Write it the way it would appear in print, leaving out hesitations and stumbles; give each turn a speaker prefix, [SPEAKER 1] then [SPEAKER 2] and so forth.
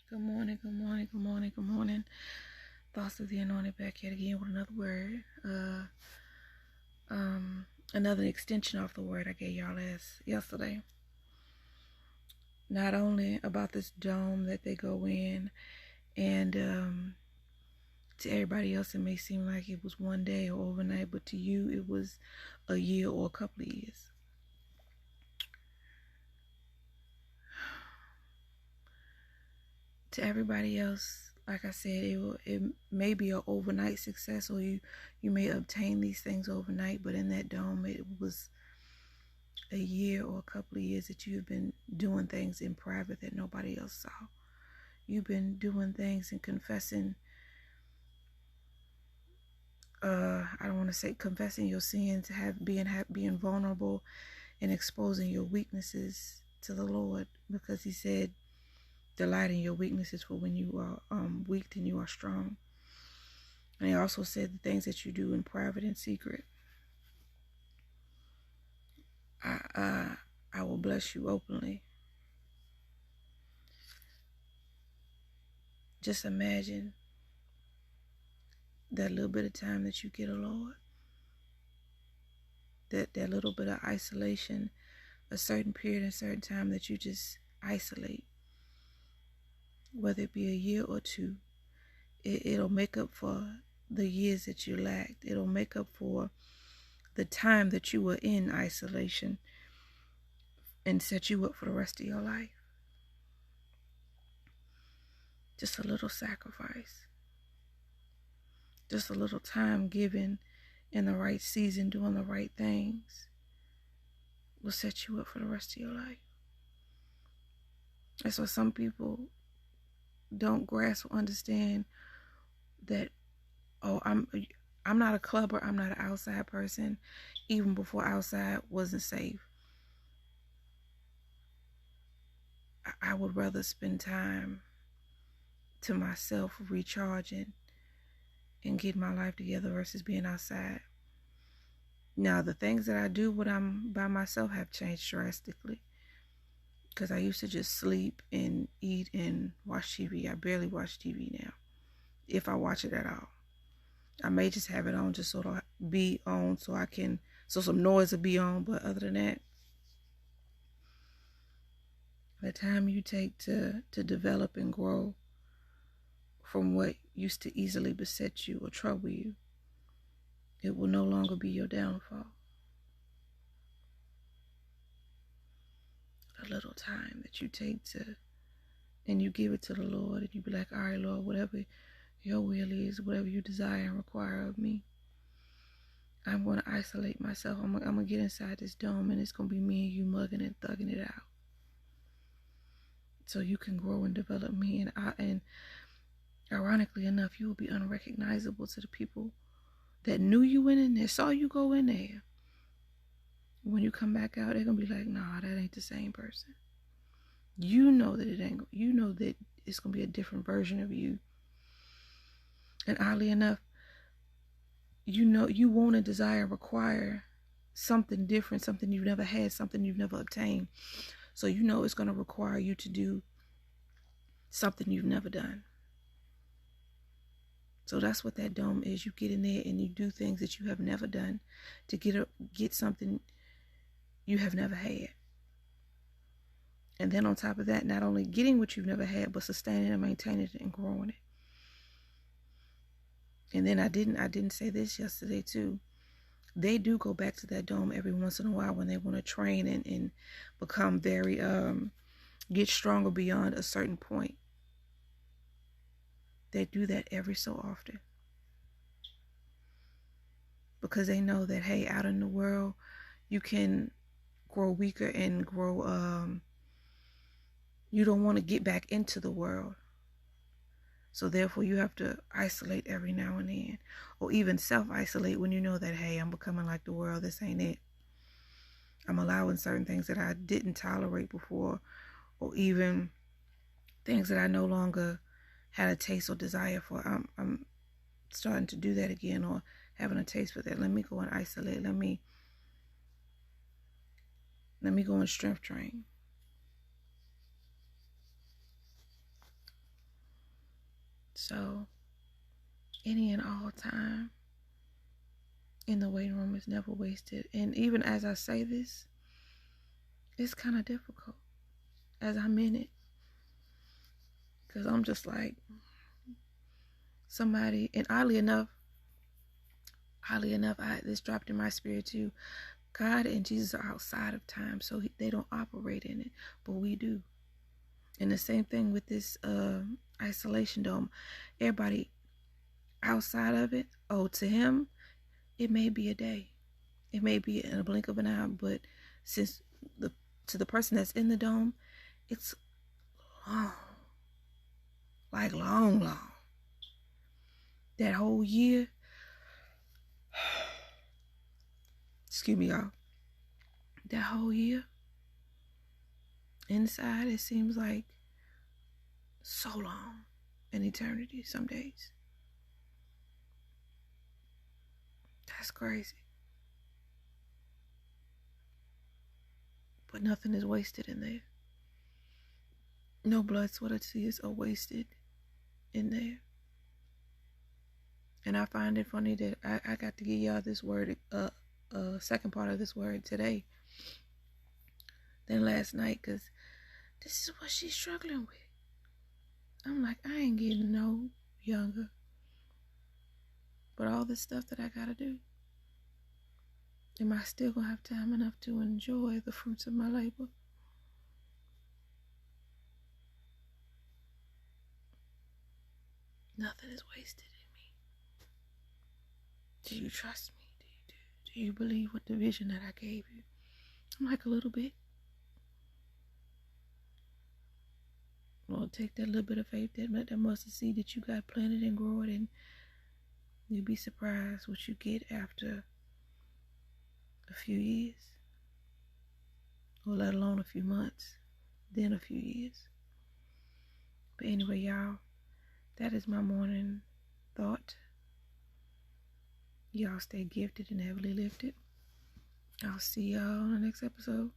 [SPEAKER 1] Good morning, good morning, good morning, good morning. Thoughts of the Anointed back yet again with another word. Another extension of the word I gave y'all yesterday. Not only about this dome that they go in, and to everybody else it may seem like it was one day or overnight, but to you it was a year or a couple of years. To everybody else, like I said, it may be an overnight success, or you may obtain these things overnight, but in that dome it was a year or a couple of years that you've been doing things in private that nobody else saw. You've been doing things and confessing, I don't want to say confessing your sins, being vulnerable and exposing your weaknesses to the Lord, because he said, delight in your weaknesses, for when you are weak, then you are strong. And he also said the things that you do in private and secret, I will bless you openly. Just imagine that little bit of time that you get alone, that little bit of isolation, a certain period, a certain time that you just isolate, whether it be a year or two, it'll make up for the years that you lacked. It'll make up for the time that you were in isolation and set you up for the rest of your life. Just a little sacrifice, just a little time given in the right season, doing the right things, will set you up for the rest of your life. That's why some people don't grasp or understand that, oh, I'm not a clubber, I'm not an outside person, even before outside wasn't safe. I would rather spend time to myself recharging and getting my life together versus being outside. Now, the things that I do when I'm by myself have changed drastically, because I used to just sleep and eat and watch TV. I barely watch TV now, if I watch it at all. I may just have it on just so it'll be on so some noise will be on, but other than that, the time you take to develop and grow from what used to easily beset you or trouble you, it will no longer be your downfall. A little time that you take and you give it to the Lord, and you be like, all right, Lord, whatever your will is, whatever you desire and require of me, I'm going to isolate myself. I'm going to get inside this dome, and it's going to be me and you mugging and thugging it out, so you can grow and develop me. And ironically enough, you will be unrecognizable to the people that knew you went in there, saw you go in there. When you come back out, they're going to be like, nah, that ain't the same person. You know that it ain't. You know that it's going to be a different version of you. And oddly enough, you know you want to desire, require something different, something you've never had, something you've never obtained. So you know it's going to require you to do something you've never done. So that's what that dome is. You get in there and you do things that you have never done to get something you have never had. And then on top of that, not only getting what you've never had, but sustaining and maintaining it and growing it. And then I didn't say this yesterday too. They do go back to that dome every once in a while when they want to train and become very get stronger beyond a certain point. They do that every so often, because they know that, hey, out in the world you can grow weaker and grow you don't want to get back into the world. So therefore you have to isolate every now and then, or even self-isolate when you know that, hey, I'm becoming like the world. This ain't it. I'm allowing certain things that I didn't tolerate before, or even things that I no longer had a taste or desire for. I'm starting to do that again, or having a taste for that. Let me go and isolate. Let me go and strength train. So any and all time in the waiting room is never wasted. And even as I say this, it's kind of difficult as I'm in it, because I'm just like somebody, and oddly enough, this dropped in my spirit too. God and Jesus are outside of time, so they don't operate in it, but we do. And the same thing with this isolation dome. Everybody outside of it, to him, it may be a day. It may be in a blink of an eye, but to the person that's in the dome, it's long. Like long. That whole year, excuse me, y'all. That whole year, inside, it seems like so long. An eternity some days. That's crazy. But nothing is wasted in there. No blood, sweat, or tears are wasted in there. And I find it funny that I got to give y'all this word, second part of this word today than last night, because this is what she's struggling with. I'm like, I ain't getting no younger. But all this stuff that I gotta do, am I still gonna have time enough to enjoy the fruits of my labor? Nothing is wasted in me. Do you trust me? Do you believe what the vision that I gave you? I'm like, a little bit. Well, take that little bit of faith, that mustard seed that you got planted, and grow it, and you'll be surprised what you get after a few years, or let alone a few months, then a few years. But anyway, y'all, that is my morning thought. Y'all stay gifted and heavily lifted. I'll see y'all on the next episode.